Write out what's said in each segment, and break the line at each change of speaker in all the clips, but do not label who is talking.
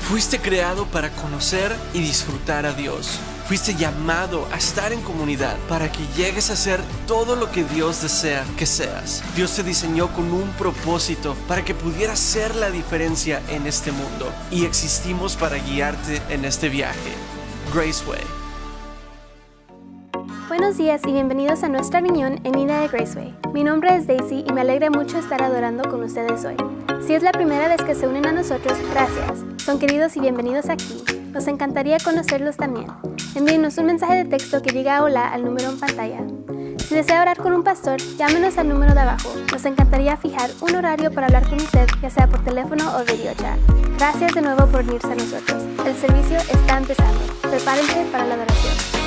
Fuiste creado para conocer y disfrutar a Dios. Fuiste llamado a estar en comunidad para que llegues a ser todo lo que Dios desea que seas. Dios te diseñó con un propósito para que pudieras ser la diferencia en este mundo, y existimos para guiarte en este viaje. Graceway.
Buenos días y bienvenidos a nuestra reunión en línea de Graceway. Mi nombre es Daisy y me alegra mucho estar adorando con ustedes hoy. Si es la primera vez que se unen a nosotros, gracias. Son queridos y bienvenidos aquí. Nos encantaría conocerlos también. Envíenos un mensaje de texto que diga hola al número en pantalla. Si desea orar con un pastor, llámenos al número de abajo. Nos encantaría fijar un horario para hablar con usted, ya sea por teléfono o video chat. Gracias de nuevo por unirse a nosotros. El servicio está empezando. Prepárense para la adoración.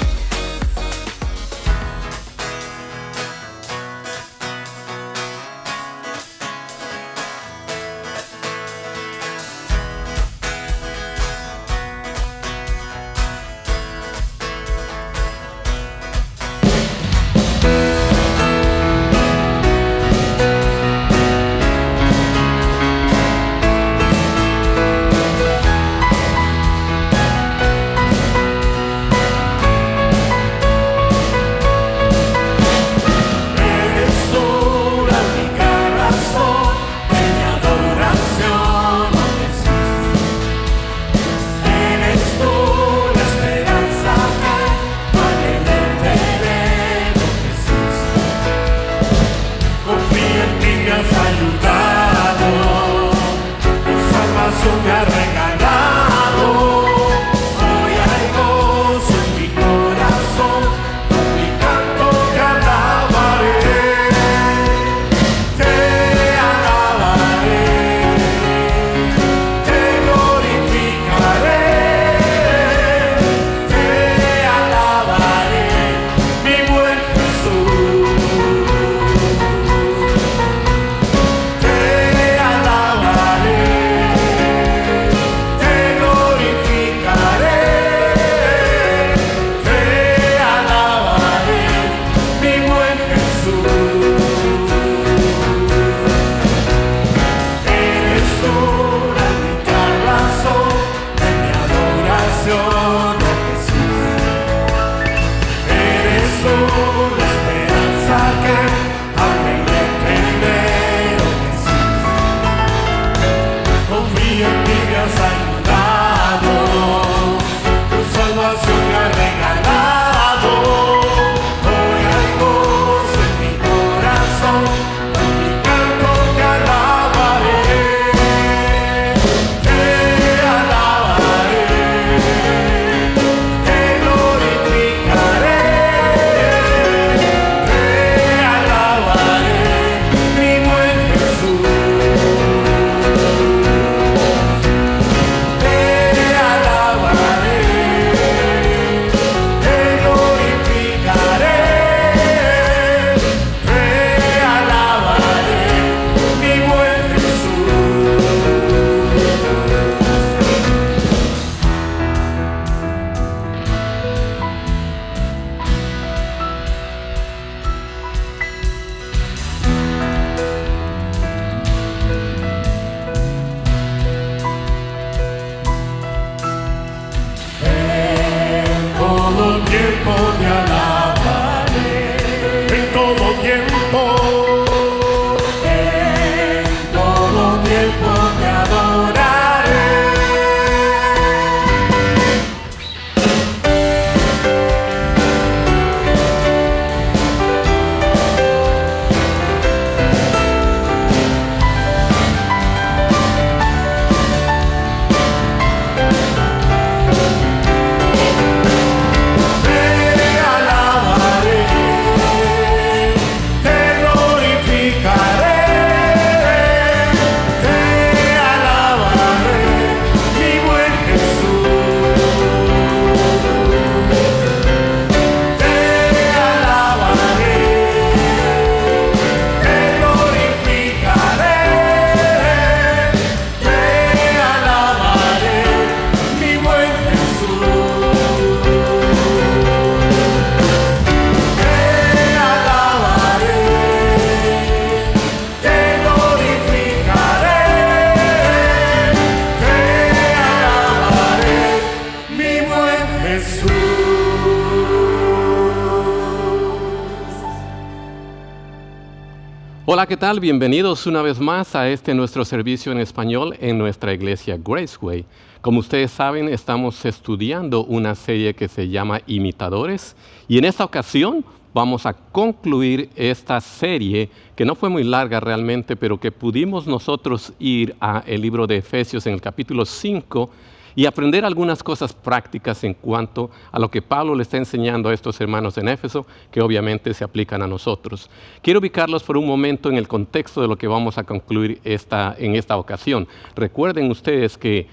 Hola, ¿qué tal? Bienvenidos una vez más a nuestro servicio en español en nuestra iglesia Graceway. Como ustedes saben, estamos estudiando una serie que se llama Imitadores y en esta ocasión vamos a concluir esta serie que no fue muy larga realmente, pero que pudimos nosotros ir al libro de Efesios en el capítulo 5 y aprender algunas cosas prácticas en cuanto a lo que Pablo le está enseñando a estos hermanos en Éfeso, que obviamente se aplican a nosotros. Quiero ubicarlos por un momento en el contexto de lo que vamos a concluir en esta ocasión. Recuerden ustedes que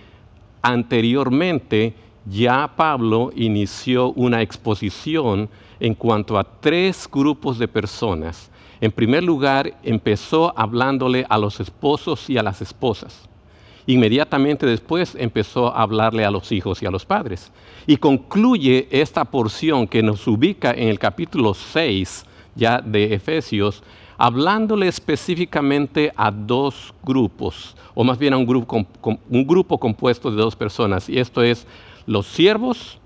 anteriormente ya Pablo inició una exposición en cuanto a 3 grupos de personas. En primer lugar, empezó hablándole a los esposos y a las esposas. Inmediatamente después empezó a hablarle a los hijos y a los padres. Y concluye esta porción que nos ubica en el capítulo 6 ya de Efesios, hablándole específicamente a 2 grupos, o más bien a un grupo compuesto de 2 personas, y esto es los siervos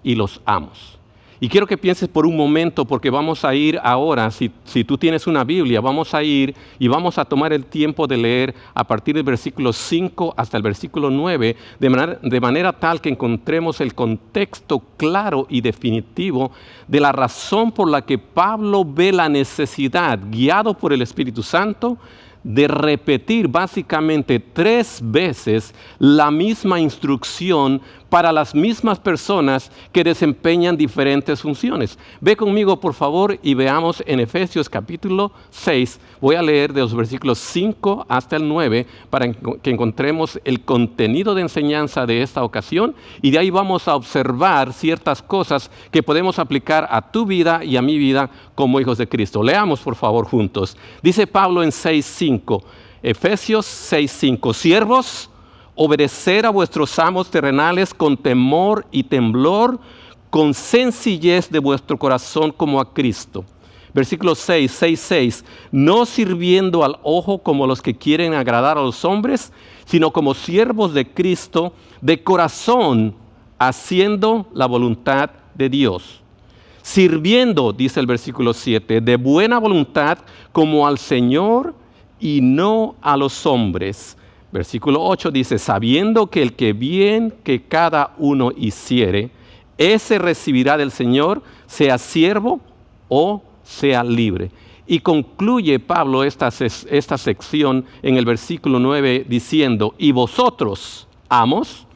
y los amos. Y quiero que pienses por un momento, porque vamos a ir ahora, si tú tienes una Biblia, vamos a ir y vamos a tomar el tiempo de leer a partir del versículo 5 hasta el versículo 9, de manera tal que encontremos el contexto claro y definitivo de la razón por la que Pablo ve la necesidad, guiado por el Espíritu Santo, de repetir básicamente 3 veces la misma instrucción para las mismas personas que desempeñan diferentes funciones. Ve conmigo, por favor, y veamos en Efesios capítulo 6. Voy a leer de los versículos 5 hasta el 9 para que encontremos el contenido de enseñanza de esta ocasión, y de ahí vamos a observar ciertas cosas que podemos aplicar a tu vida y a mi vida como hijos de Cristo. Leamos, por favor, juntos. Dice Pablo en 6:5, Efesios 6:5, siervos, obedecer a vuestros amos terrenales con temor y temblor, con sencillez de vuestro corazón como a Cristo. Versículo 6:6, no sirviendo al ojo como los que quieren agradar a los hombres, sino como siervos de Cristo, de corazón, haciendo la voluntad de Dios. Sirviendo, dice el versículo 7, de buena voluntad como al Señor y no a los hombres. Versículo 8 dice, sabiendo que el que bien que cada uno hiciere, ese recibirá del Señor, sea siervo o sea libre. Y concluye Pablo esta sección en el versículo 9 diciendo, y vosotros, amos,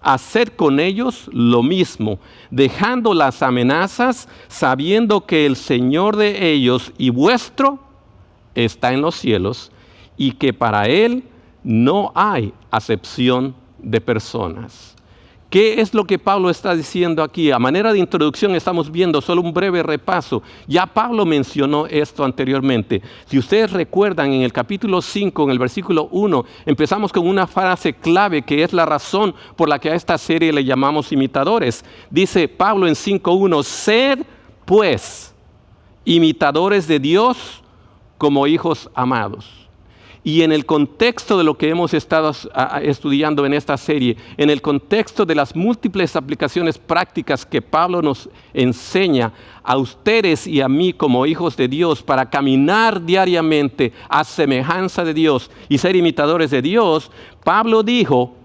haced con ellos lo mismo, dejando las amenazas, sabiendo que el Señor de ellos y vuestro está en los cielos, y que para Él no hay acepción de personas. ¿Qué es lo que Pablo está diciendo aquí? A manera de introducción estamos viendo solo un breve repaso. Ya Pablo mencionó esto anteriormente. Si ustedes recuerdan, en el capítulo 5, en el versículo 1, empezamos con una frase clave que es la razón por la que a esta serie le llamamos imitadores. Dice Pablo en 5:1, sed pues imitadores de Dios como hijos amados. Y en el contexto de lo que hemos estado estudiando en esta serie, en el contexto de las múltiples aplicaciones prácticas que Pablo nos enseña a ustedes y a mí como hijos de Dios para caminar diariamente a semejanza de Dios y ser imitadores de Dios, Pablo dijo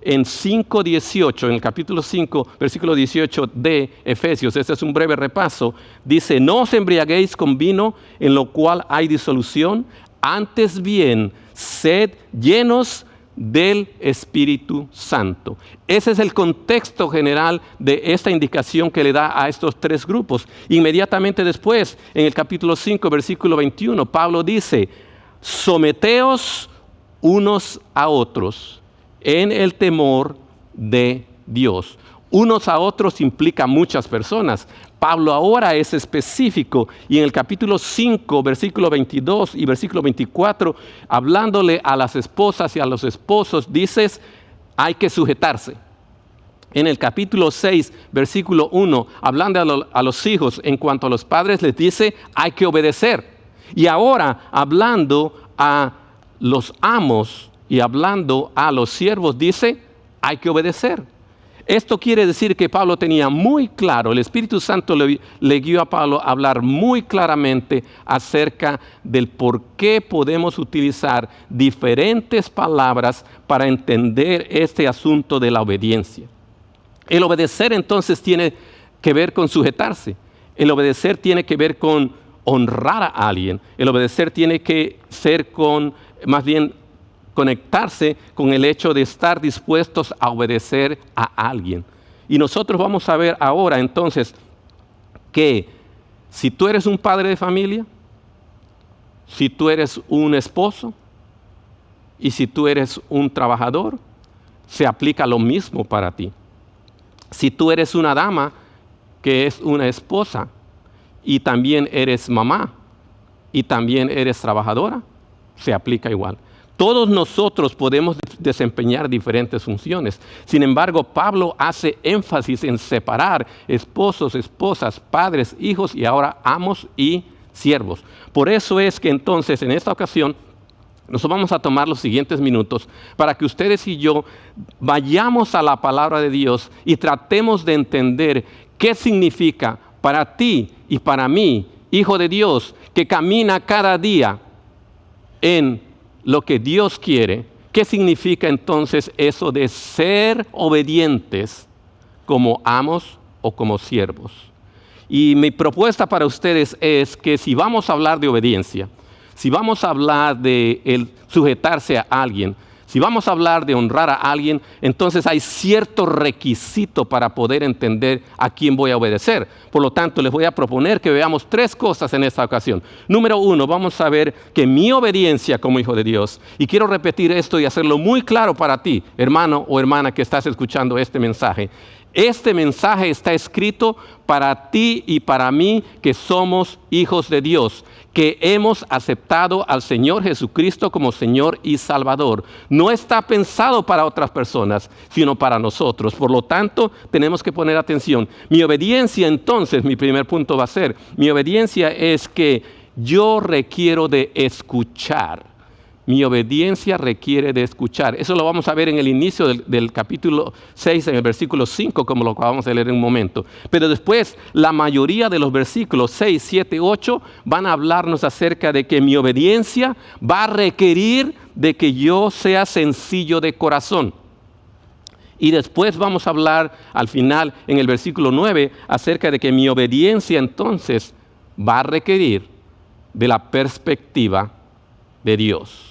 en 5:18, en el capítulo 5, versículo 18 de Efesios, este es un breve repaso, dice, no os embriaguéis con vino en lo cual hay disolución, antes bien, sed llenos del Espíritu Santo. Ese es el contexto general de esta indicación que le da a estos 3 grupos. Inmediatamente después, en el capítulo 5, versículo 21, Pablo dice, someteos unos a otros en el temor de Dios. Unos a otros implica muchas personas. Pablo ahora es específico y en el capítulo 5, versículo 22 y versículo 24, hablándole a las esposas y a los esposos, dices, hay que sujetarse. En el capítulo 6, versículo 1, hablando a los hijos en cuanto a los padres, les dice, hay que obedecer. Y ahora, hablando a los amos y hablando a los siervos, dice, hay que obedecer. Esto quiere decir que Pablo tenía muy claro, el Espíritu Santo le guió a Pablo a hablar muy claramente acerca del por qué podemos utilizar diferentes palabras para entender este asunto de la obediencia. El obedecer entonces tiene que ver con sujetarse. El obedecer tiene que ver con honrar a alguien. El obedecer tiene que ser más bien conectarse con el hecho de estar dispuestos a obedecer a alguien. Y nosotros vamos a ver ahora entonces que si tú eres un padre de familia, si tú eres un esposo y si tú eres un trabajador, se aplica lo mismo para ti. Si tú eres una dama que es una esposa y también eres mamá y también eres trabajadora, se aplica igual. Todos nosotros podemos desempeñar diferentes funciones. Sin embargo, Pablo hace énfasis en separar esposos, esposas, padres, hijos y ahora amos y siervos. Por eso es que entonces en esta ocasión nos vamos a tomar los siguientes minutos para que ustedes y yo vayamos a la palabra de Dios y tratemos de entender qué significa para ti y para mí, hijo de Dios, que camina cada día en lo que Dios quiere. ¿Qué significa entonces eso de ser obedientes como amos o como siervos? Y mi propuesta para ustedes es que si vamos a hablar de obediencia, si vamos a hablar de el sujetarse a alguien, si vamos a hablar de honrar a alguien, entonces hay cierto requisito para poder entender a quién voy a obedecer. Por lo tanto, les voy a proponer que veamos 3 cosas en esta ocasión. Número 1, vamos a ver que mi obediencia como hijo de Dios, y quiero repetir esto y hacerlo muy claro para ti, hermano o hermana que estás escuchando este mensaje está escrito para ti y para mí que somos hijos de Dios, que hemos aceptado al Señor Jesucristo como Señor y Salvador. No está pensado para otras personas, sino para nosotros. Por lo tanto, tenemos que poner atención. Mi obediencia, entonces, mi primer punto va a ser, mi obediencia es que yo requiero de escuchar. Mi obediencia requiere de escuchar. Eso lo vamos a ver en el inicio del capítulo 6, en el versículo 5, como lo vamos a leer en un momento. Pero después, la mayoría de los versículos 6, 7, 8 van a hablarnos acerca de que mi obediencia va a requerir de que yo sea sencillo de corazón. Y después vamos a hablar al final, en el versículo 9, acerca de que mi obediencia entonces va a requerir de la perspectiva de Dios.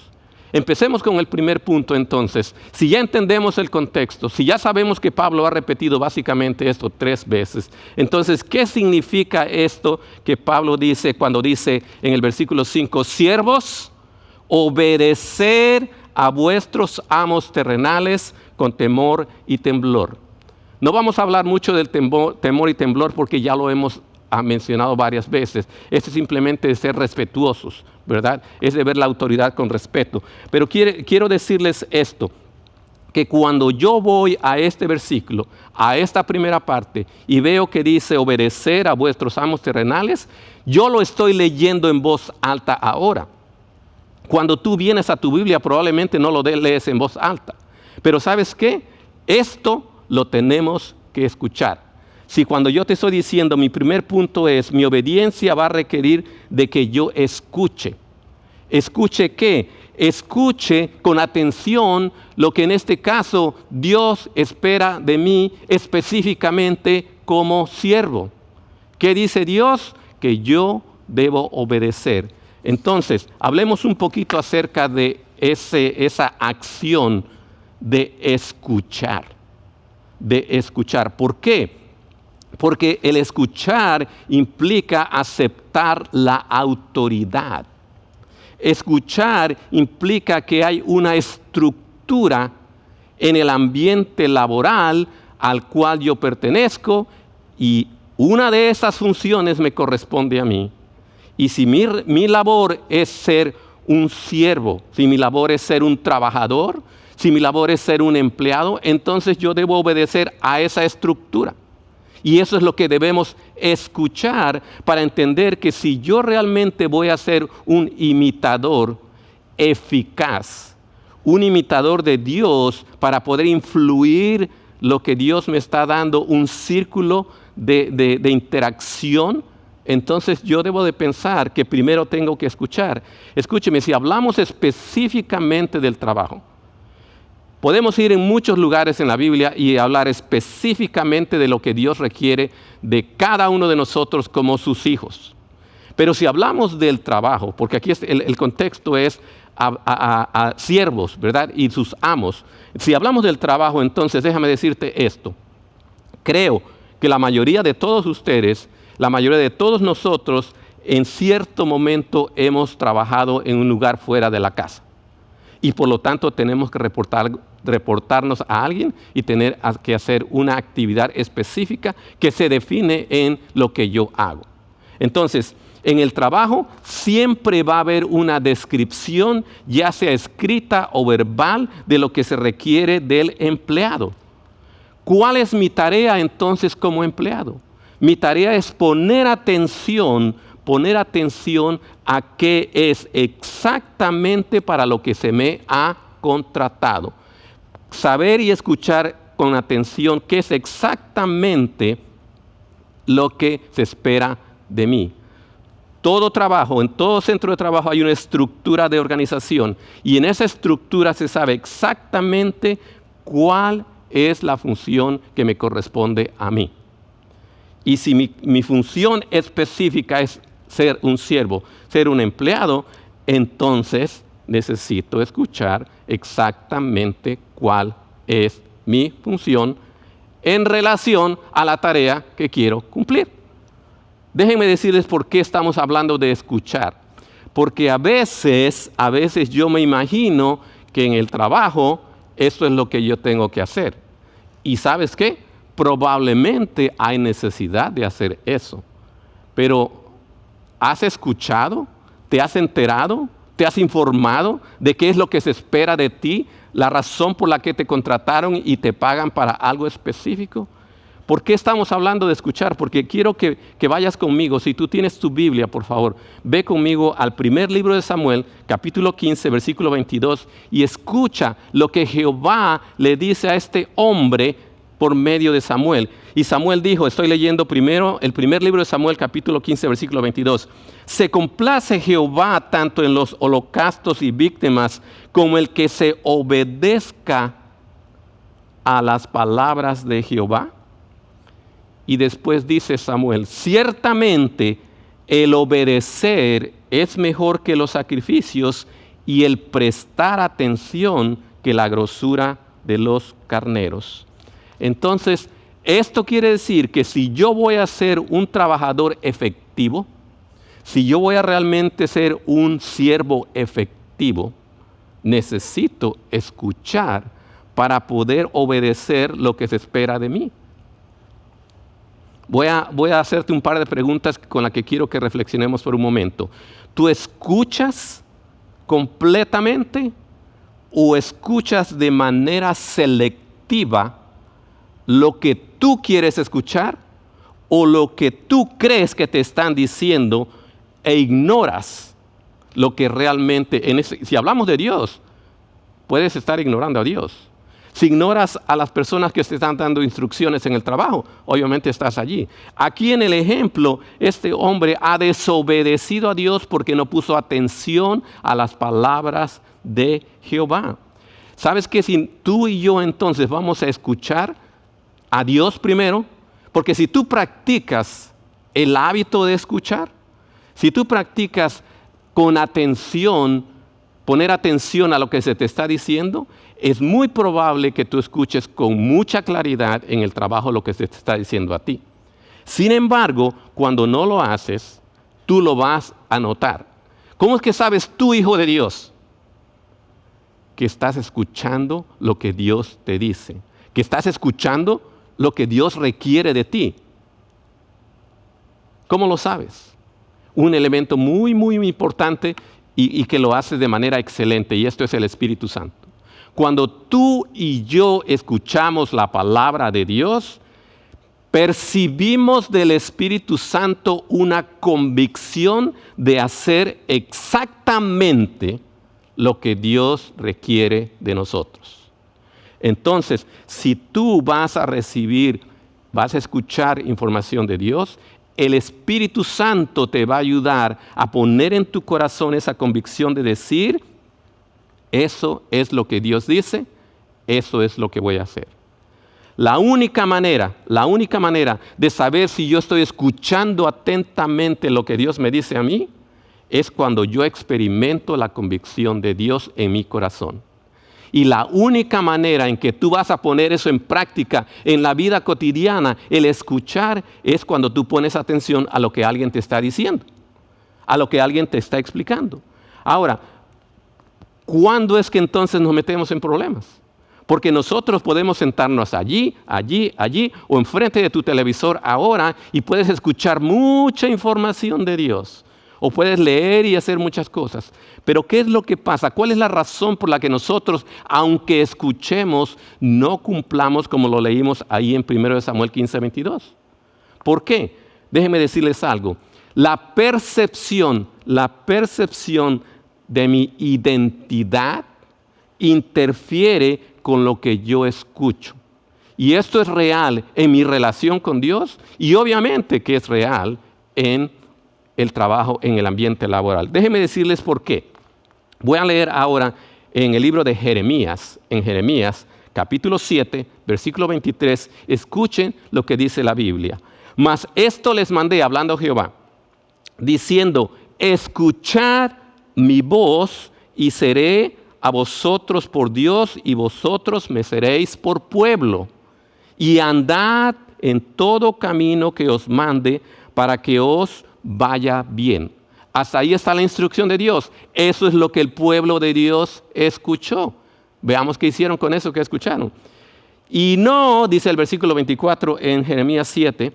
Empecemos con el primer punto entonces. Si ya entendemos el contexto, si ya sabemos que Pablo ha repetido básicamente esto 3 veces, entonces, ¿qué significa esto que Pablo dice cuando dice en el versículo 5, siervos, obedecer a vuestros amos terrenales con temor y temblor? No vamos a hablar mucho del temor y temblor porque ya lo hemos mencionado varias veces. Esto es simplemente de ser respetuosos, ¿verdad? Es de ver la autoridad con respeto. Pero quiero decirles esto, que cuando yo voy a este versículo, a esta primera parte, y veo que dice obedecer a vuestros amos terrenales, yo lo estoy leyendo en voz alta ahora. Cuando tú vienes a tu Biblia, probablemente no lo lees en voz alta. Pero ¿sabes qué? Esto lo tenemos que escuchar. Si cuando yo te estoy diciendo, mi primer punto es, mi obediencia va a requerir de que yo escuche. ¿Escuche qué? Escuche con atención lo que en este caso Dios espera de mí específicamente como siervo. ¿Qué dice Dios? Que yo debo obedecer. Entonces, hablemos un poquito acerca de esa acción de escuchar. De escuchar. ¿Por qué? Porque el escuchar implica aceptar la autoridad. Escuchar implica que hay una estructura en el ambiente laboral al cual yo pertenezco y una de esas funciones me corresponde a mí. Y si mi labor es ser un siervo, si mi labor es ser un trabajador, si mi labor es ser un empleado, entonces yo debo obedecer a esa estructura. Y eso es lo que debemos escuchar para entender que si yo realmente voy a ser un imitador eficaz, un imitador de Dios para poder influir lo que Dios me está dando, un círculo de interacción, entonces yo debo de pensar que primero tengo que escuchar. Escúcheme, si hablamos específicamente del trabajo, podemos ir en muchos lugares en la Biblia y hablar específicamente de lo que Dios requiere de cada uno de nosotros como sus hijos. Pero si hablamos del trabajo, porque aquí el contexto es a siervos, ¿verdad? Y sus amos. Si hablamos del trabajo, entonces déjame decirte esto. Creo que la mayoría de todos ustedes, la mayoría de todos nosotros, en cierto momento hemos trabajado en un lugar fuera de la casa. Y por lo tanto tenemos que reportarnos a alguien y tener que hacer una actividad específica que se define en lo que yo hago. Entonces, en el trabajo siempre va a haber una descripción, ya sea escrita o verbal, de lo que se requiere del empleado. ¿Cuál es mi tarea entonces como empleado? Mi tarea es poner atención a qué es exactamente para lo que se me ha contratado. Saber y escuchar con atención qué es exactamente lo que se espera de mí. Todo trabajo, en todo centro de trabajo hay una estructura de organización y en esa estructura se sabe exactamente cuál es la función que me corresponde a mí. Y si mi función específica es ser un siervo, ser un empleado, entonces necesito escuchar exactamente cuál es mi función en relación a la tarea que quiero cumplir. Déjenme decirles por qué estamos hablando de escuchar. Porque a veces yo me imagino que en el trabajo esto es lo que yo tengo que hacer. ¿Y sabes qué? Probablemente hay necesidad de hacer eso. Pero ¿has escuchado? ¿Te has enterado? ¿Te has informado de qué es lo que se espera de ti? ¿La razón por la que te contrataron y te pagan para algo específico? ¿Por qué estamos hablando de escuchar? Porque quiero que vayas conmigo. Si tú tienes tu Biblia, por favor, ve conmigo al primer libro de Samuel, capítulo 15, versículo 22, y escucha lo que Jehová le dice a este hombre por medio de Samuel. Y Samuel dijo, estoy leyendo primero el primer libro de Samuel, capítulo 15, versículo 22. Se complace Jehová tanto en los holocaustos y víctimas como el que se obedezca a las palabras de Jehová. Y después dice Samuel, ciertamente el obedecer es mejor que los sacrificios y el prestar atención que la grosura de los carneros. Entonces, esto quiere decir que si yo voy a ser un trabajador efectivo, si yo voy a realmente ser un siervo efectivo, necesito escuchar para poder obedecer lo que se espera de mí. Voy a hacerte un par de preguntas con las que quiero que reflexionemos por un momento. ¿Tú escuchas completamente o escuchas de manera selectiva lo que tú quieres escuchar o lo que tú crees que te están diciendo e ignoras lo que realmente, si hablamos de Dios, puedes estar ignorando a Dios. Si ignoras a las personas que te están dando instrucciones en el trabajo, obviamente estás allí. Aquí en el ejemplo, este hombre ha desobedecido a Dios porque no puso atención a las palabras de Jehová. ¿Sabes qué? Si tú y yo entonces vamos a escuchar a Dios primero, porque si tú practicas el hábito de escuchar, si tú practicas con atención, poner atención a lo que se te está diciendo, es muy probable que tú escuches con mucha claridad en el trabajo lo que se te está diciendo a ti. Sin embargo, cuando no lo haces, tú lo vas a notar. ¿Cómo es que sabes tú, hijo de Dios, que estás escuchando lo que Dios te dice? Que estás escuchando lo que Dios requiere de ti. ¿Cómo lo sabes? Un elemento muy, muy importante y que lo haces de manera excelente, y esto es el Espíritu Santo. Cuando tú y yo escuchamos la palabra de Dios, percibimos del Espíritu Santo una convicción de hacer exactamente lo que Dios requiere de nosotros. Entonces, si tú vas a recibir, vas a escuchar información de Dios, el Espíritu Santo te va a ayudar a poner en tu corazón esa convicción de decir, eso es lo que Dios dice, eso es lo que voy a hacer. La única manera de saber si yo estoy escuchando atentamente lo que Dios me dice a mí, es cuando yo experimento la convicción de Dios en mi corazón. Y la única manera en que tú vas a poner eso en práctica en la vida cotidiana, el escuchar, es cuando tú pones atención a lo que alguien te está diciendo, a lo que alguien te está explicando. Ahora, ¿cuándo es que entonces nos metemos en problemas? Porque nosotros podemos sentarnos allí, o enfrente de tu televisor ahora y puedes escuchar mucha información de Dios. O puedes leer y hacer muchas cosas. Pero ¿qué es lo que pasa? ¿Cuál es la razón por la que nosotros, aunque escuchemos, no cumplamos como lo leímos ahí en 1 Samuel 15:22? ¿Por qué? Déjenme decirles algo. La percepción de mi identidad interfiere con lo que yo escucho. Y esto es real en mi relación con Dios y obviamente que es real en el trabajo, en el ambiente laboral. Déjenme decirles por qué. Voy a leer ahora en el libro de Jeremías, en Jeremías capítulo 7, versículo 23. Escuchen lo que dice la Biblia. Mas esto les mandé, hablando Jehová, diciendo, escuchad mi voz y seré a vosotros por Dios y vosotros me seréis por pueblo. Y andad en todo camino que os mande para que os vaya bien. Hasta ahí está la instrucción de Dios. Eso es lo que el pueblo de Dios escuchó. Veamos qué hicieron con eso que escucharon. Y no, dice el versículo 24 en Jeremías 7,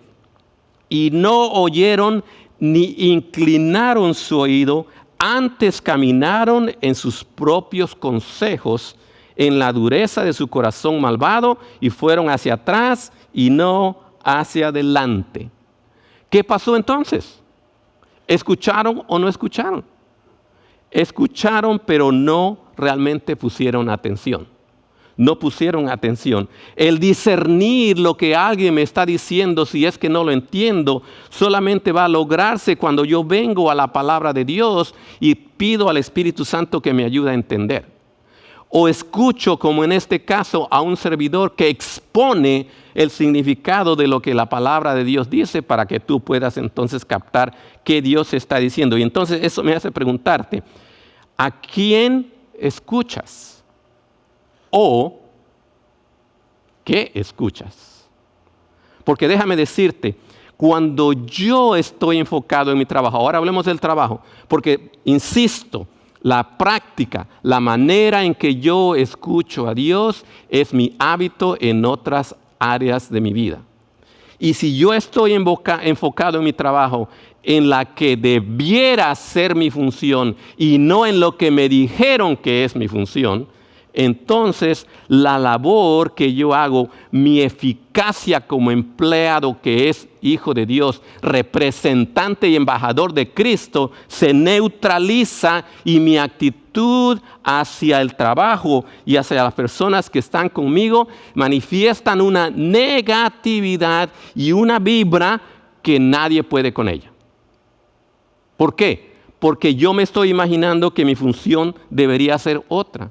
y no oyeron ni inclinaron su oído, antes caminaron en sus propios consejos, en la dureza de su corazón malvado, y fueron hacia atrás y no hacia adelante. ¿Qué pasó entonces? ¿Escucharon o no escucharon? Escucharon, pero no realmente pusieron atención. No pusieron atención. El discernir lo que alguien me está diciendo, si es que no lo entiendo, solamente va a lograrse cuando yo vengo a la palabra de Dios y pido al Espíritu Santo que me ayude a entender. O escucho, como en este caso, a un servidor que expone el significado de lo que la palabra de Dios dice para que tú puedas entonces captar qué Dios está diciendo. Y entonces eso me hace preguntarte, ¿a quién escuchas? ¿O qué escuchas? Porque déjame decirte, cuando yo estoy enfocado en mi trabajo, ahora hablemos del trabajo, porque insisto, la práctica, la manera en que yo escucho a Dios es mi hábito en otras áreas de mi vida. Y si yo estoy enfocado en mi trabajo, en la que debiera ser mi función y no en lo que me dijeron que es mi función, entonces la labor que yo hago, mi eficacia como empleado que es hijo de Dios, representante y embajador de Cristo, se neutraliza y mi actitud hacia el trabajo y hacia las personas que están conmigo manifiestan una negatividad y una vibra que nadie puede con ella. ¿Por qué? Porque yo me estoy imaginando que mi función debería ser otra.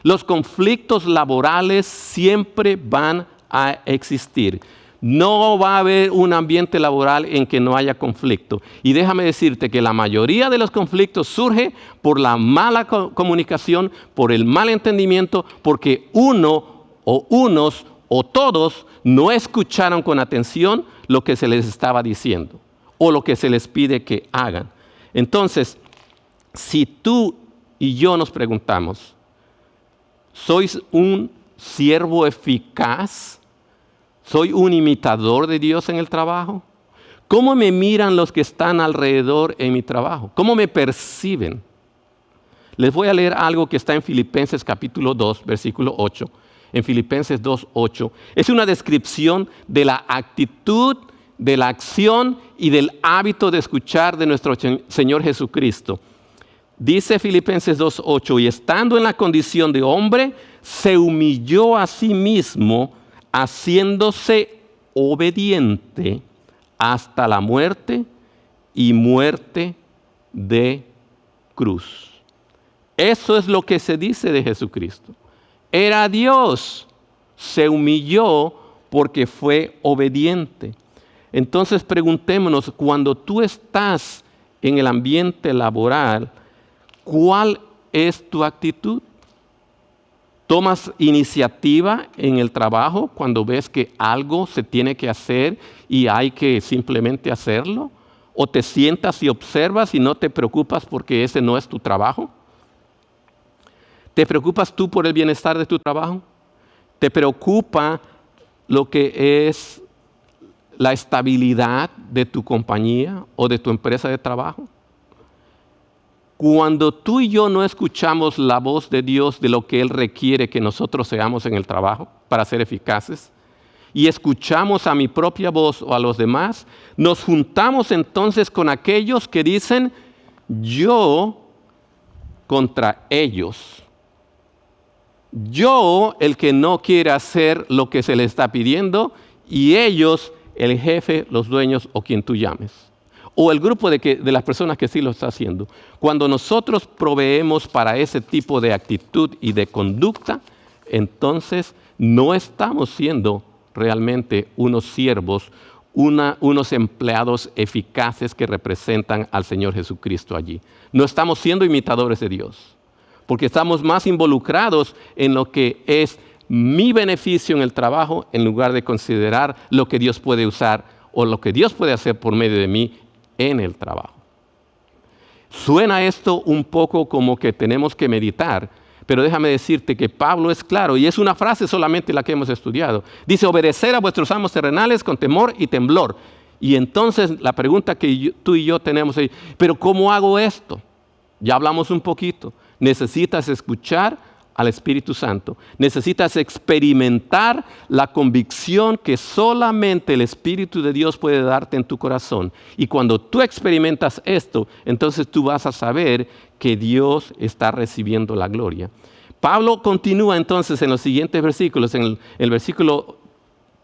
Los conflictos laborales siempre van a existir. No va a haber un ambiente laboral en que no haya conflicto. Y déjame decirte que la mayoría de los conflictos surge por la mala comunicación, por el mal entendimiento, porque uno o unos o todos no escucharon con atención lo que se les estaba diciendo o lo que se les pide que hagan. Entonces, si tú y yo nos preguntamos, ¿sois un siervo eficaz? ¿Soy un imitador de Dios en el trabajo? ¿Cómo me miran los que están alrededor en mi trabajo? ¿Cómo me perciben? Les voy a leer algo que está en Filipenses capítulo 2, versículo 8. En Filipenses 2, 8. Es una descripción de la actitud, de la acción y del hábito de escuchar de nuestro Señor Jesucristo. Dice Filipenses 2:8, y estando en la condición de hombre, se humilló a sí mismo, haciéndose obediente hasta la muerte y muerte de cruz. Eso es lo que se dice de Jesucristo. Era Dios, se humilló porque fue obediente. Entonces preguntémonos, cuando tú estás en el ambiente laboral, ¿cuál es tu actitud? ¿Tomas iniciativa en el trabajo cuando ves que algo se tiene que hacer y hay que simplemente hacerlo? ¿O te sientas y observas y no te preocupas porque ese no es tu trabajo? ¿Te preocupas tú por el bienestar de tu trabajo? ¿Te preocupa lo que es la estabilidad de tu compañía o de tu empresa de trabajo? Cuando tú y yo no escuchamos la voz de Dios de lo que Él requiere que nosotros seamos en el trabajo para ser eficaces, y escuchamos a mi propia voz o a los demás, nos juntamos entonces con aquellos que dicen yo contra ellos. Yo, el que no quiere hacer lo que se le está pidiendo, y ellos, el jefe, los dueños o quien tú llames. O el grupo de las personas que sí lo está haciendo. Cuando nosotros proveemos para ese tipo de actitud y de conducta, entonces no estamos siendo realmente unos siervos, unos empleados eficaces que representan al Señor Jesucristo allí. No estamos siendo imitadores de Dios, porque estamos más involucrados en lo que es mi beneficio en el trabajo en lugar de considerar lo que Dios puede usar o lo que Dios puede hacer por medio de mí en el trabajo. Suena esto un poco como que tenemos que meditar, pero déjame decirte que Pablo es claro, y es una frase solamente la que hemos estudiado. Dice, obedecer a vuestros amos terrenales con temor y temblor. Y entonces la pregunta que tú y yo tenemos es, ¿pero cómo hago esto? Ya hablamos un poquito. Necesitas escuchar al Espíritu Santo. Necesitas experimentar la convicción que solamente el Espíritu de Dios puede darte en tu corazón. Y cuando tú experimentas esto, entonces tú vas a saber que Dios está recibiendo la gloria. Pablo continúa entonces en los siguientes versículos, en el versículo,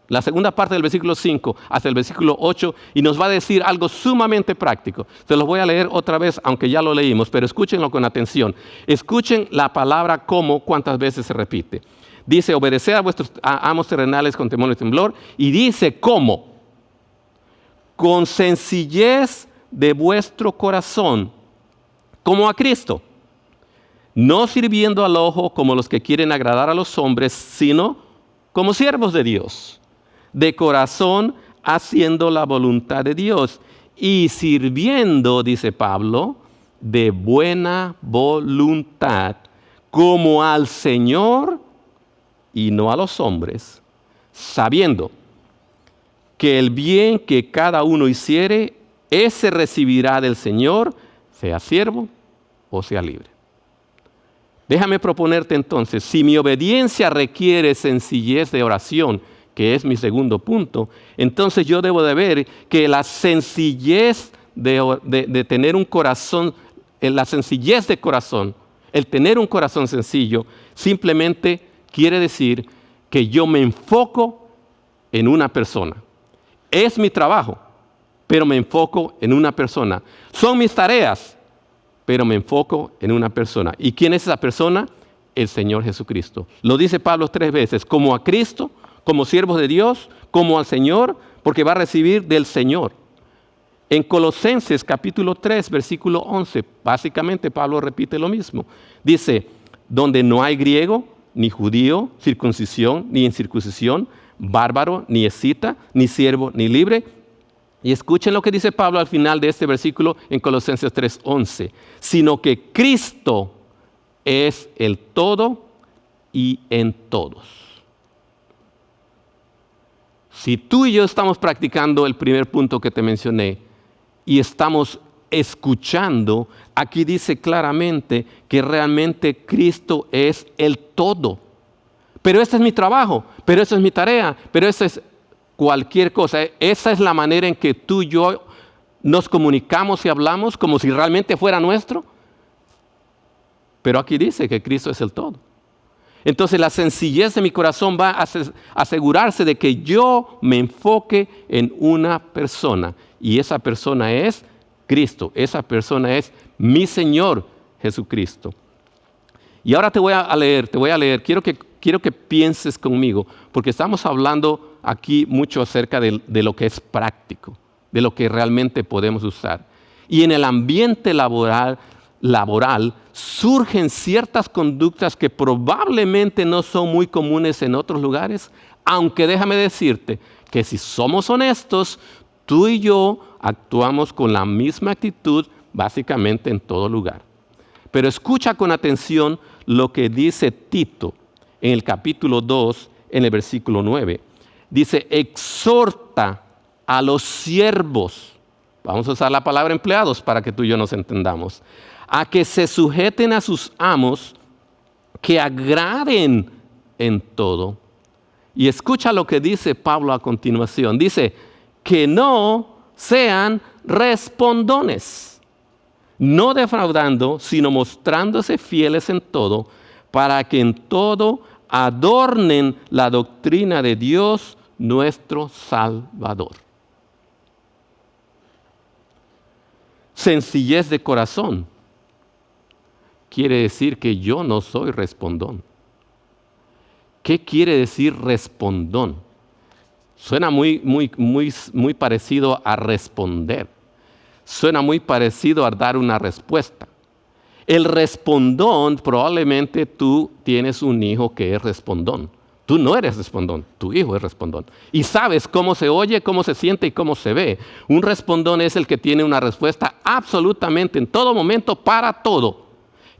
la segunda parte del versículo 5 hasta el versículo 8, y nos va a decir algo sumamente práctico. Se los voy a leer otra vez, aunque ya lo leímos, pero escúchenlo con atención. Escuchen la palabra como, cuántas veces se repite. Dice, obedecer a vuestros amos terrenales con temor y temblor, y dice, ¿cómo? Con sencillez de vuestro corazón, como a Cristo, no sirviendo al ojo como los que quieren agradar a los hombres, sino como siervos de Dios, de corazón haciendo la voluntad de Dios y sirviendo, dice Pablo, de buena voluntad, como al Señor y no a los hombres, sabiendo que el bien que cada uno hiciere, ese recibirá del Señor, sea siervo o sea libre. Déjame proponerte entonces, si mi obediencia requiere sencillez de oración, que es mi segundo punto, entonces yo debo de ver que la sencillez de tener un corazón, la sencillez de corazón, el tener un corazón sencillo, simplemente quiere decir que yo me enfoco en una persona. Es mi trabajo, pero me enfoco en una persona. Son mis tareas, pero me enfoco en una persona. ¿Y quién es esa persona? El Señor Jesucristo. Lo dice Pablo 3 veces, como a Cristo, como siervos de Dios, como al Señor, porque va a recibir del Señor. En Colosenses capítulo 3, versículo 11, básicamente Pablo repite lo mismo. Dice, donde no hay griego, ni judío, circuncisión, ni incircuncisión, bárbaro, ni escita, ni siervo, ni libre. Y escuchen lo que dice Pablo al final de este versículo en Colosenses 3:11. Sino que Cristo es el todo y en todos. Si tú y yo estamos practicando el primer punto que te mencioné y estamos escuchando, aquí dice claramente que realmente Cristo es el todo. Pero este es mi trabajo, pero esa es mi tarea, pero esa es cualquier cosa. Esa es la manera en que tú y yo nos comunicamos y hablamos como si realmente fuera nuestro. Pero aquí dice que Cristo es el todo. Entonces la sencillez de mi corazón va a asegurarse de que yo me enfoque en una persona. Y esa persona es Cristo. Esa persona es mi Señor Jesucristo. Y ahora te voy a leer. Quiero que pienses conmigo, porque estamos hablando aquí mucho acerca de lo que es práctico, de lo que realmente podemos usar. Y en el ambiente laboral surgen ciertas conductas que probablemente no son muy comunes en otros lugares, aunque déjame decirte que si somos honestos, tú y yo actuamos con la misma actitud básicamente en todo lugar. Pero escucha con atención lo que dice Tito en el capítulo 2, en el versículo 9. Dice, exhorta a los siervos, vamos a usar la palabra empleados para que tú y yo nos entendamos, a que se sujeten a sus amos, que agraden en todo. Y escucha lo que dice Pablo a continuación. Dice, que no sean respondones, no defraudando, sino mostrándose fieles en todo, para que en todo adornen la doctrina de Dios, nuestro Salvador. Sencillez de corazón quiere decir que yo no soy respondón. ¿Qué quiere decir respondón? Suena muy parecido a responder. Suena muy parecido a dar una respuesta. El respondón, probablemente tú tienes un hijo que es respondón. Tú no eres respondón, tu hijo es respondón. Y sabes cómo se oye, cómo se siente y cómo se ve. Un respondón es el que tiene una respuesta absolutamente en todo momento para todo,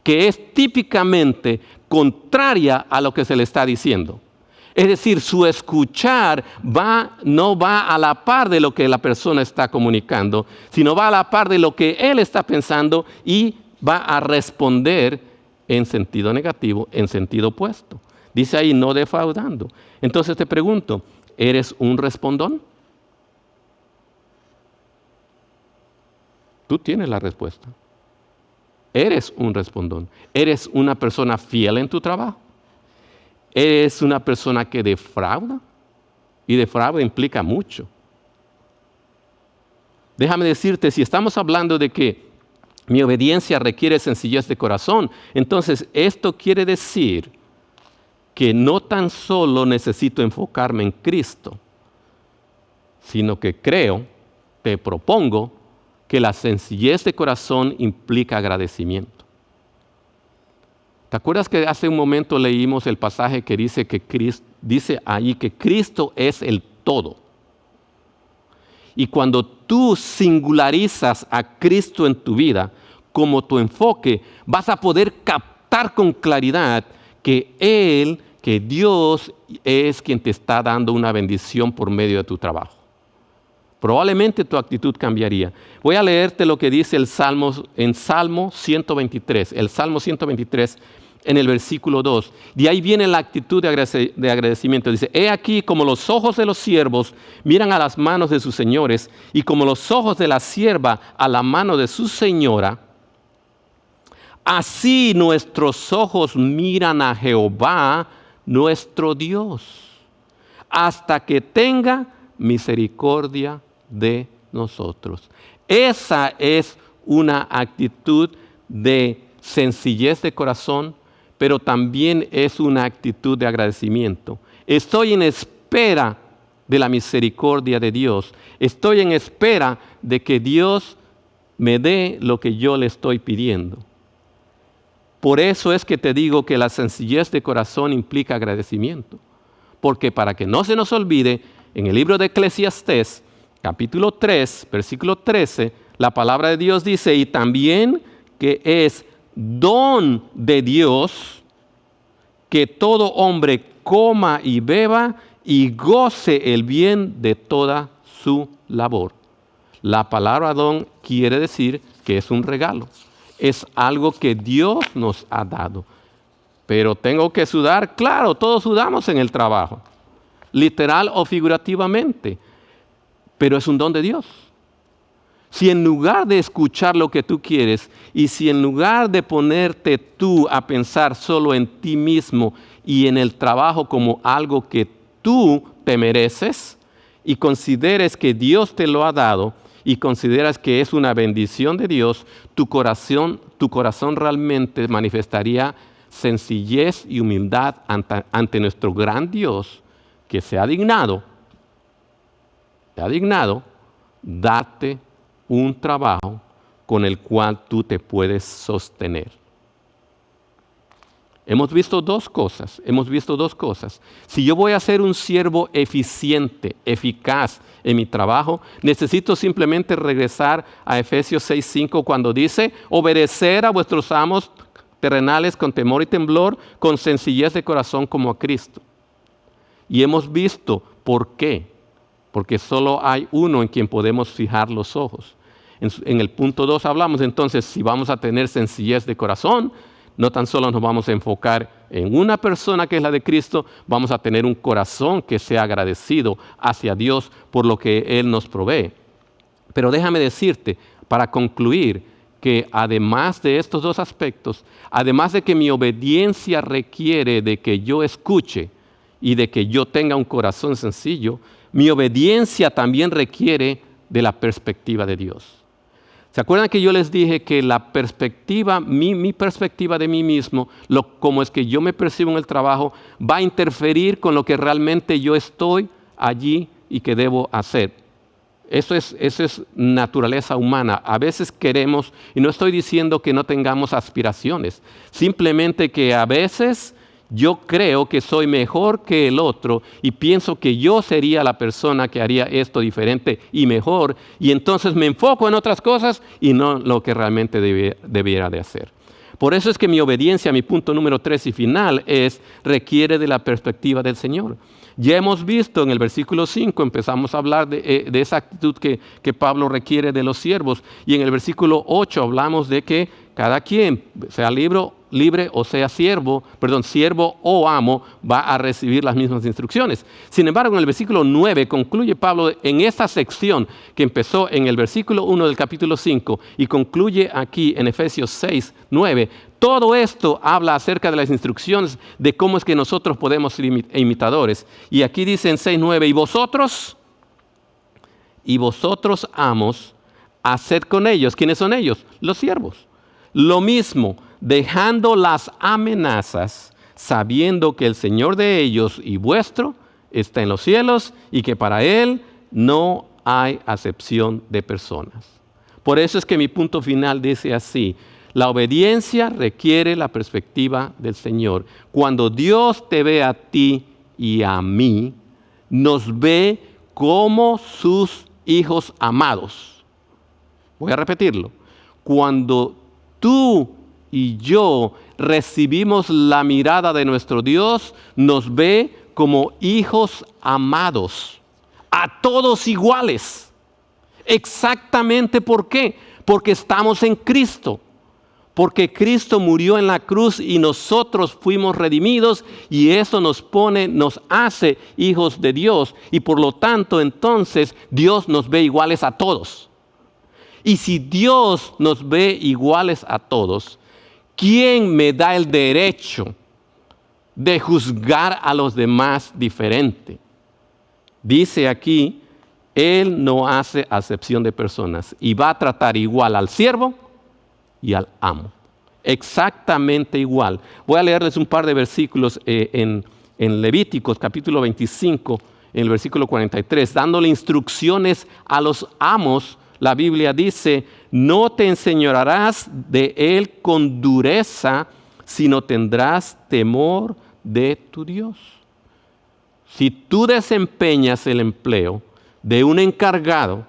que es típicamente contraria a lo que se le está diciendo. Es decir, su escuchar no va a la par de lo que la persona está comunicando, sino va a la par de lo que él está pensando y va a responder en sentido negativo, en sentido opuesto. Dice ahí, no defraudando. Entonces te pregunto, ¿eres un respondón? Tú tienes la respuesta. Eres un respondón. Eres una persona fiel en tu trabajo. Eres una persona que defrauda. Y defrauda implica mucho. Déjame decirte, si estamos hablando de que mi obediencia requiere sencillez de corazón, entonces esto quiere decir que no tan solo necesito enfocarme en Cristo, sino que te propongo que la sencillez de corazón implica agradecimiento. ¿Te acuerdas que hace un momento leímos el pasaje que dice ahí que Cristo es el todo? Y cuando tú singularizas a Cristo en tu vida como tu enfoque, vas a poder captar con claridad que Dios es quien te está dando una bendición por medio de tu trabajo. Probablemente tu actitud cambiaría. Voy a leerte lo que dice en Salmo 123. El Salmo 123 en el versículo 2. De ahí viene la actitud de agradecimiento. Dice, he aquí como los ojos de los siervos miran a las manos de sus señores, y como los ojos de la sierva a la mano de su señora, así nuestros ojos miran a Jehová, nuestro Dios, hasta que tenga misericordia de nosotros. Esa es una actitud de sencillez de corazón, pero también es una actitud de agradecimiento. Estoy en espera de la misericordia de Dios. Estoy en espera de que Dios me dé lo que yo le estoy pidiendo. Por eso es que te digo que la sencillez de corazón implica agradecimiento. Porque para que no se nos olvide, en el libro de Eclesiastés, capítulo 3, versículo 13, la palabra de Dios dice, y también que es don de Dios que todo hombre coma y beba y goce el bien de toda su labor. La palabra don quiere decir que es un regalo. Es algo que Dios nos ha dado. Pero tengo que sudar, claro, todos sudamos en el trabajo, literal o figurativamente, pero es un don de Dios. si en lugar de escuchar lo que tú quieres y si en lugar de ponerte tú a pensar solo en ti mismo y en el trabajo como algo que tú te mereces y consideres que Dios te lo ha dado y consideras que es una bendición de Dios, tu corazón realmente manifestaría sencillez y humildad ante nuestro gran Dios que se ha dignado darte un trabajo con el cual tú te puedes sostener. Hemos visto dos cosas. Si yo voy a ser un siervo eficiente, eficaz en mi trabajo, necesito simplemente regresar a Efesios 6:5 cuando dice, obedecer a vuestros amos terrenales con temor y temblor, con sencillez de corazón como a Cristo. Y hemos visto por qué. Porque solo hay uno en quien podemos fijar los ojos. En el punto 2 hablamos entonces, si vamos a tener sencillez de corazón, no tan solo nos vamos a enfocar en una persona que es la de Cristo, vamos a tener un corazón que sea agradecido hacia Dios por lo que Él nos provee. Pero déjame decirte, para concluir, que además de estos dos aspectos, además de que mi obediencia requiere de que yo escuche y de que yo tenga un corazón sencillo, mi obediencia también requiere de la perspectiva de Dios. ¿Se acuerdan que yo les dije que la perspectiva, mi perspectiva de mí mismo, como es que yo me percibo en el trabajo, va a interferir con lo que realmente yo estoy allí y que debo hacer? Eso es naturaleza humana. A veces queremos, y no estoy diciendo que no tengamos aspiraciones, simplemente que a veces yo creo que soy mejor que el otro y pienso que yo sería la persona que haría esto diferente y mejor, y entonces me enfoco en otras cosas y no lo que realmente debiera de hacer. Por eso es que mi obediencia, mi punto número 3 y final, requiere de la perspectiva del Señor. Ya hemos visto en el versículo 5, empezamos a hablar de esa actitud que Pablo requiere de los siervos, y en el versículo 8 hablamos de que cada quien, sea libre o sea siervo o amo, va a recibir las mismas instrucciones. Sin embargo, en el versículo 9 concluye Pablo en esta sección que empezó en el versículo 1 del capítulo 5 y concluye aquí en Efesios 6, 9. Todo esto habla acerca de las instrucciones de cómo es que nosotros podemos ser imitadores. Y aquí dice en 6:9, y vosotros amos, haced con ellos. ¿Quiénes son ellos? Los siervos. Lo mismo, dejando las amenazas, sabiendo que el Señor de ellos y vuestro está en los cielos y que para Él no hay acepción de personas. Por eso es que mi punto final dice así: la obediencia requiere la perspectiva del Señor. Cuando Dios te ve a ti y a mí, nos ve como sus hijos amados. Voy a repetirlo. Cuando tú y yo recibimos la mirada de nuestro Dios, nos ve como hijos amados, a todos iguales. Exactamente ¿por qué? Porque estamos en Cristo. Porque Cristo murió en la cruz y nosotros fuimos redimidos, y eso nos hace hijos de Dios, y por lo tanto entonces Dios nos ve iguales a todos. Y si Dios nos ve iguales a todos, ¿quién me da el derecho de juzgar a los demás diferente? Dice aquí, Él no hace acepción de personas y va a tratar igual al siervo y al amo. Exactamente igual. Voy a leerles un par de versículos en Levíticos capítulo 25, en el versículo 43, dándole instrucciones a los amos. La Biblia dice: no te enseñorearás de él con dureza, sino tendrás temor de tu Dios. Si tú desempeñas el empleo de un encargado,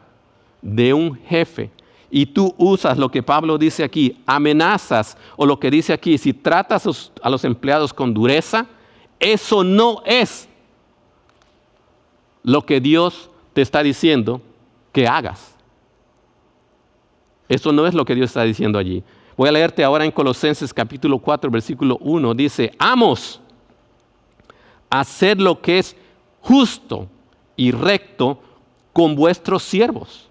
de un jefe, y tú usas lo que Pablo dice aquí, amenazas, o lo que dice aquí, si tratas a los empleados con dureza, eso no es lo que Dios te está diciendo que hagas. Eso no es lo que Dios está diciendo allí. Voy a leerte ahora en Colosenses capítulo 4, versículo 1. Dice: amos, haced lo que es justo y recto con vuestros siervos,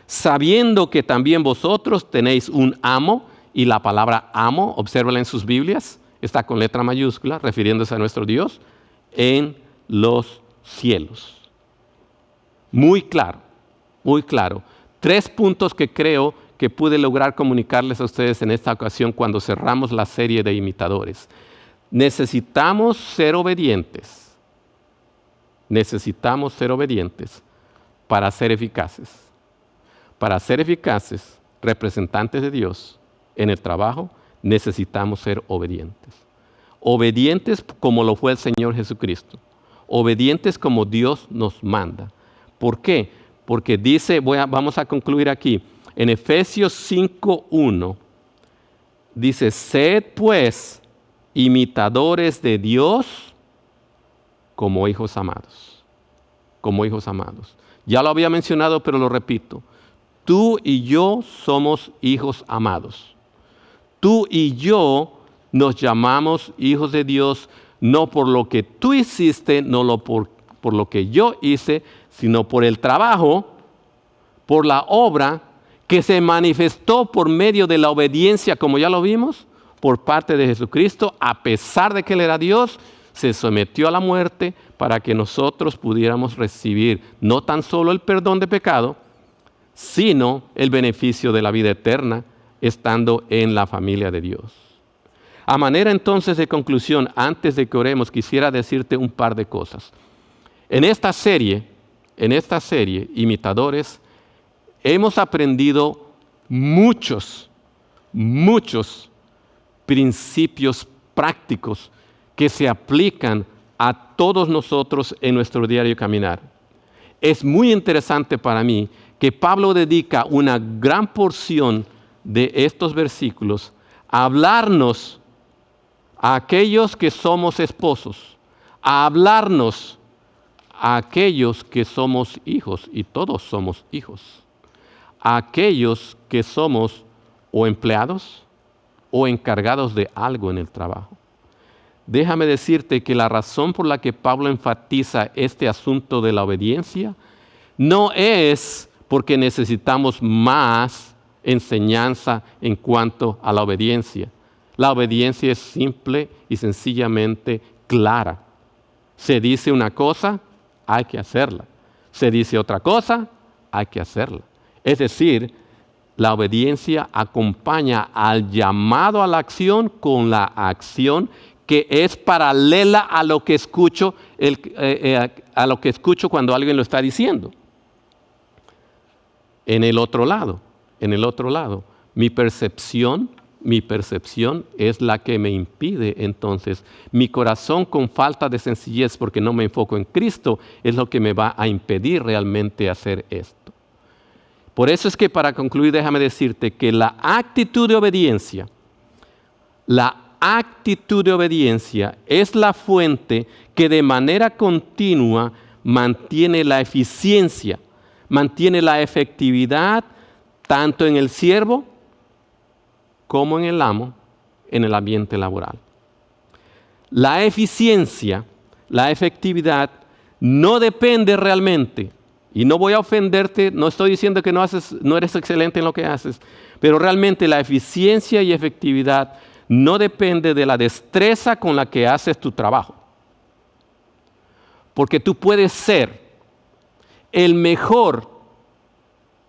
sabiendo que también vosotros tenéis un amo, y la palabra amo, obsérvala en sus Biblias, está con letra mayúscula, refiriéndose a nuestro Dios, en los cielos. Muy claro, muy claro. 3 puntos que creo que pude lograr comunicarles a ustedes en esta ocasión cuando cerramos la serie de imitadores. Necesitamos ser obedientes. Necesitamos ser obedientes para ser eficaces. Para ser eficaces, representantes de Dios en el trabajo, necesitamos ser obedientes. Obedientes como lo fue el Señor Jesucristo. Obedientes como Dios nos manda. ¿Por qué? Porque dice, vamos a concluir aquí, en Efesios 5:1, dice, sed pues imitadores de Dios como hijos amados. Como hijos amados. Ya lo había mencionado, pero lo repito. Tú y yo somos hijos amados. Tú y yo nos llamamos hijos de Dios, no por lo que tú hiciste, no por lo que yo hice, sino por el trabajo, por la obra que se manifestó por medio de la obediencia, como ya lo vimos, por parte de Jesucristo. A pesar de que Él era Dios, se sometió a la muerte para que nosotros pudiéramos recibir no tan solo el perdón de pecado, sino el beneficio de la vida eterna, estando en la familia de Dios. A manera entonces de conclusión, antes de que oremos, quisiera decirte un par de cosas. En esta serie, Imitadores, hemos aprendido muchos principios prácticos que se aplican a todos nosotros en nuestro diario caminar. Es muy interesante para mí que Pablo dedica una gran porción de estos versículos a hablarnos a aquellos que somos esposos, a hablarnos a aquellos que somos hijos, y todos somos hijos, a aquellos que somos o empleados o encargados de algo en el trabajo. Déjame decirte que la razón por la que Pablo enfatiza este asunto de la obediencia no es porque necesitamos más enseñanza en cuanto a la obediencia. La obediencia es simple y sencillamente clara. Se dice una cosa, hay que hacerla. Se dice otra cosa, hay que hacerla. Es decir, la obediencia acompaña al llamado a la acción con la acción que es paralela a lo que escucho, cuando alguien lo está diciendo. En el otro lado, mi percepción es la que me impide entonces. Mi corazón con falta de sencillez, porque no me enfoco en Cristo, es lo que me va a impedir realmente hacer esto. Por eso es que, para concluir, déjame decirte que la actitud de obediencia es la fuente que de manera continua mantiene la eficiencia, mantiene la efectividad tanto en el siervo como en el amo en el ambiente laboral. La eficiencia, la efectividad no depende realmente, y no voy a ofenderte, no estoy diciendo que no eres excelente en lo que haces, pero realmente la eficiencia y efectividad no depende de la destreza con la que haces tu trabajo. Porque tú puedes ser el mejor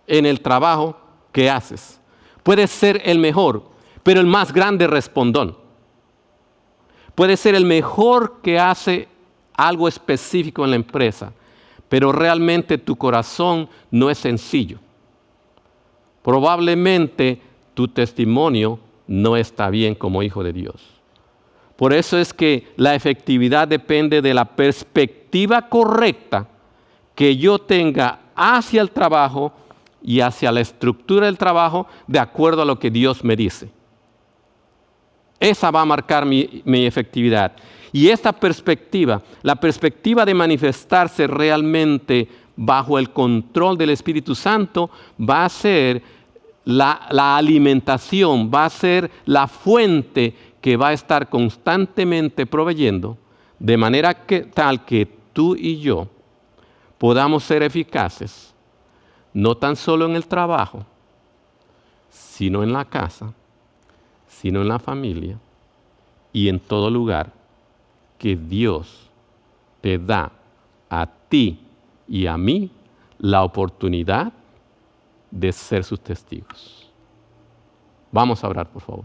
en el trabajo que haces. Puedes ser el mejor, pero el más grande respondón. Puedes ser el mejor que hace algo específico en la empresa, pero realmente tu corazón no es sencillo. Probablemente tu testimonio no está bien como hijo de Dios. Por eso es que la efectividad depende de la perspectiva correcta que yo tenga hacia el trabajo y hacia la estructura del trabajo de acuerdo a lo que Dios me dice. Esa va a marcar mi efectividad. Y esta perspectiva, la perspectiva de manifestarse realmente bajo el control del Espíritu Santo, va a ser la alimentación, va a ser la fuente que va a estar constantemente proveyendo, de manera tal que tú y yo podamos ser eficaces, no tan solo en el trabajo, sino en la casa, sino en la familia y en todo lugar que Dios te da a ti y a mí la oportunidad de ser sus testigos. Vamos a orar, por favor.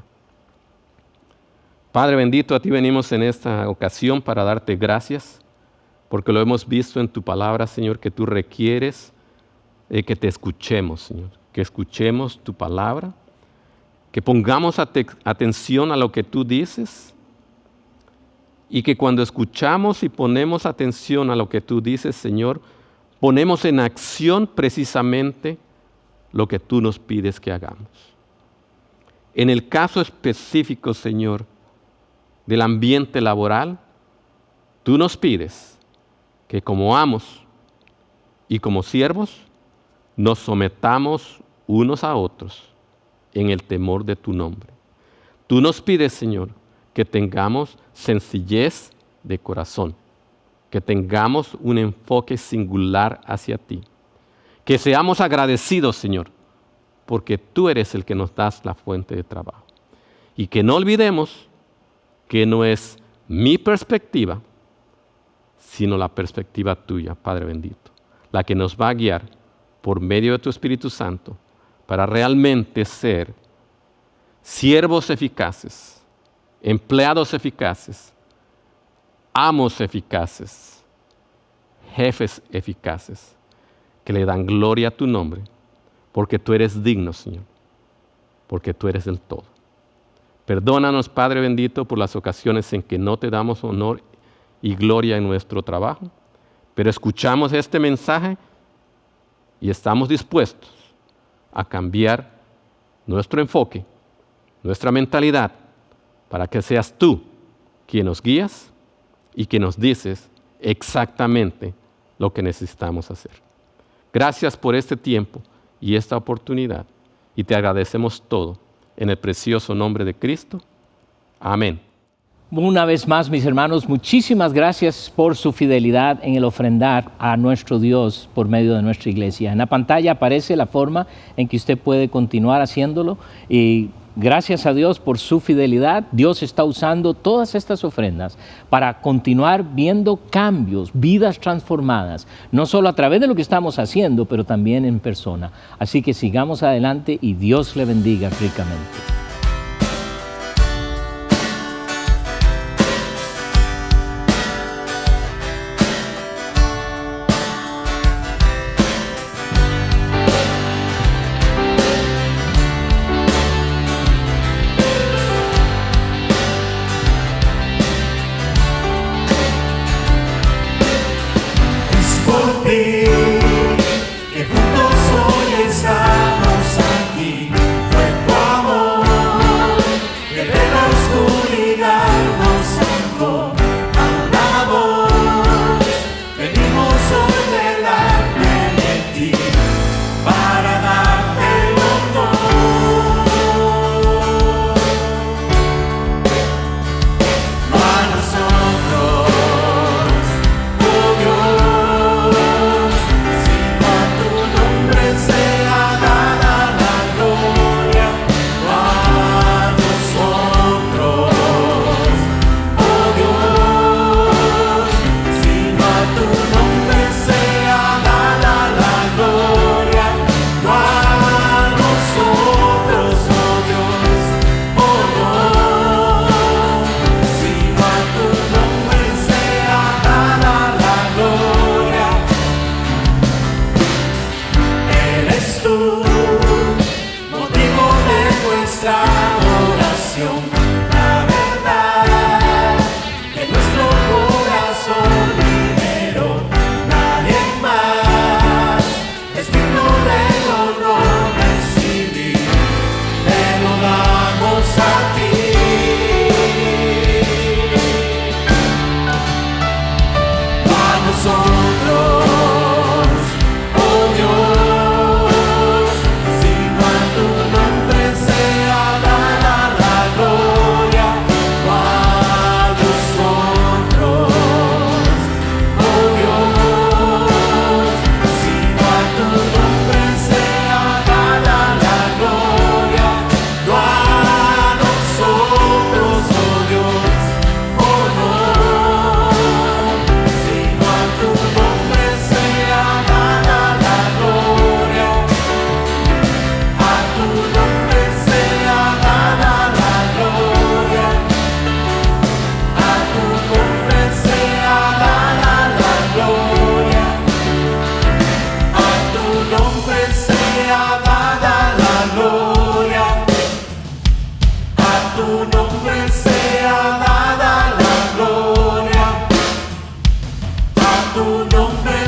Padre bendito, a ti venimos en esta ocasión para darte gracias, porque lo hemos visto en tu palabra, Señor, que tú requieres que te escuchemos, Señor, que escuchemos tu palabra, que pongamos atención a lo que tú dices, y que cuando escuchamos y ponemos atención a lo que tú dices, Señor, ponemos en acción precisamente lo que tú nos pides que hagamos. En el caso específico, Señor, del ambiente laboral, tú nos pides que como amos y como siervos nos sometamos unos a otros en el temor de tu nombre. Tú nos pides, Señor, que tengamos sencillez de corazón, que tengamos un enfoque singular hacia ti, que seamos agradecidos, Señor, porque tú eres el que nos das la fuente de trabajo. Y que no olvidemos que no es mi perspectiva, sino la perspectiva tuya, Padre bendito, la que nos va a guiar por medio de tu Espíritu Santo para realmente ser siervos eficaces, empleados eficaces, amos eficaces, jefes eficaces, que le dan gloria a tu nombre, porque tú eres digno, Señor, porque tú eres el todo. Perdónanos, Padre bendito, por las ocasiones en que no te damos honor y gloria en nuestro trabajo, pero escuchamos este mensaje y estamos dispuestos a cambiar nuestro enfoque, nuestra mentalidad, para que seas tú quien nos guías y que nos dices exactamente lo que necesitamos hacer. Gracias por este tiempo y esta oportunidad, y te agradecemos todo en el precioso nombre de Cristo. Amén.
Una vez más, mis hermanos, muchísimas gracias por su fidelidad en el ofrendar a nuestro Dios por medio de nuestra iglesia. En la pantalla aparece la forma en que usted puede continuar haciéndolo, y gracias a Dios por su fidelidad. Dios está usando todas estas ofrendas para continuar viendo cambios, vidas transformadas, no solo a través de lo que estamos haciendo, pero también en persona. Así que sigamos adelante y Dios le bendiga ricamente.
Que juntos hoy estamos aquí, fue tu amor.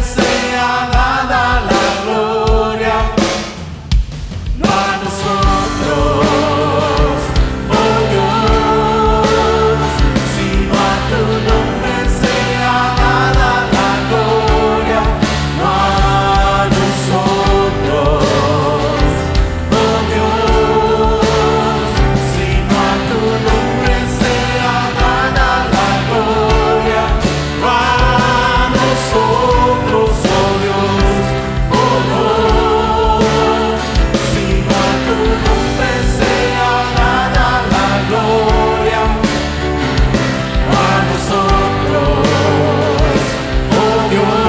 sea dada la gloria, no a nosotros, oh Dios, sino a tu nombre sea dada la gloria, no a nosotros, oh Dios, sino a tu nombre sea dada la gloria, no a nosotros, oh Dios, oh Dios, sino a tu nombre sea dada la gloria, no a nosotros, oh Dios,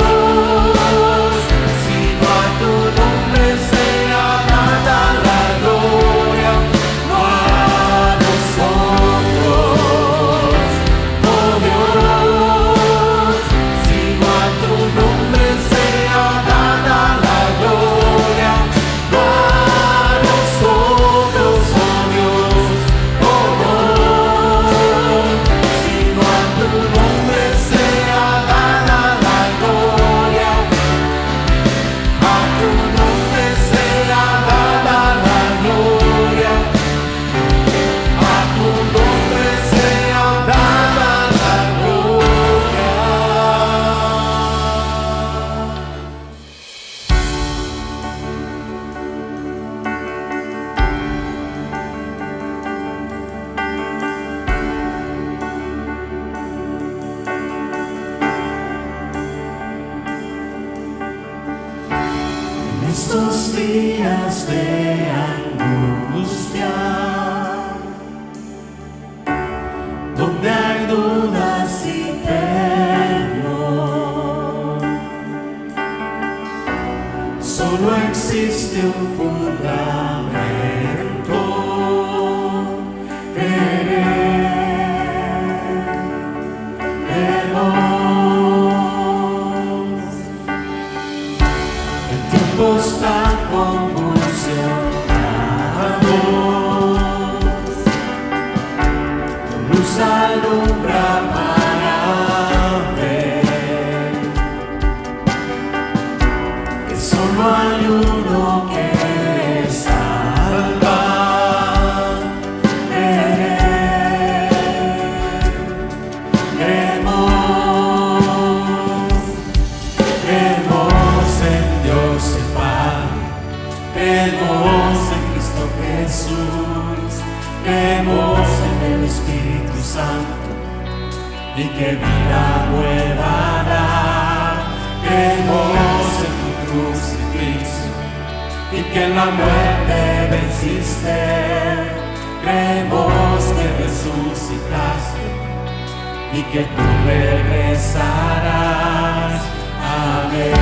sino a tu nombre sea dada la gloria, no a nosotros, oh Dios, sino a tu nombre sea dada la gloria, no a nosotros, oh Dios, oh Dios, sino a tu nombre sea dada la gloria, a tu nombre sea dada la gloria, a tu nombre sea dada la gloria. En estos días de angustia, donde hay dudas y temor, solo existe un fundamento: Dios. En tiempos tan convulsionados, tu luz alumbra para ver que solo hay uno que salva. Creemos en Dios el Padre, creemos en Cristo Jesús, creemos en el Espíritu Santo y que vida nueva da. Creemos en tu crucifixión y que en la muerte venciste. Creemos que resucitaste y que tú regresarás. Amén.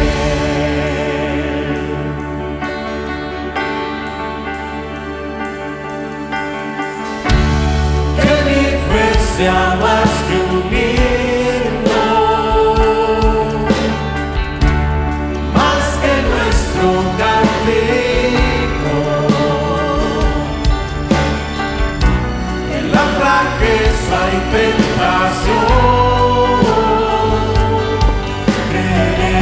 Que mi fe sea más que un himno, más que nuestro cántico, en la flaqueza y tentación. Creeré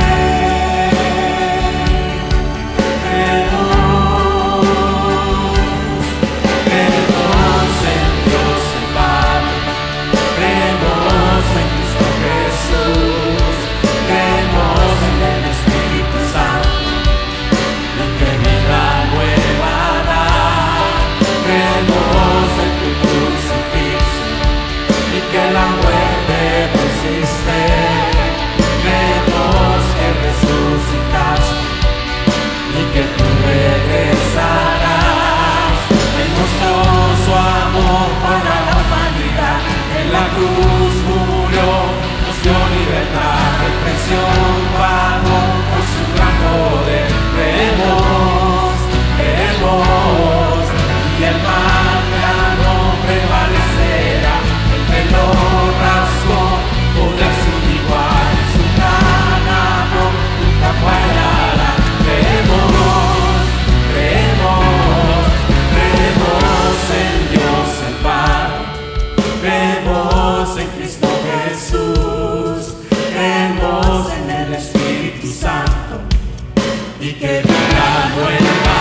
y que vida nueva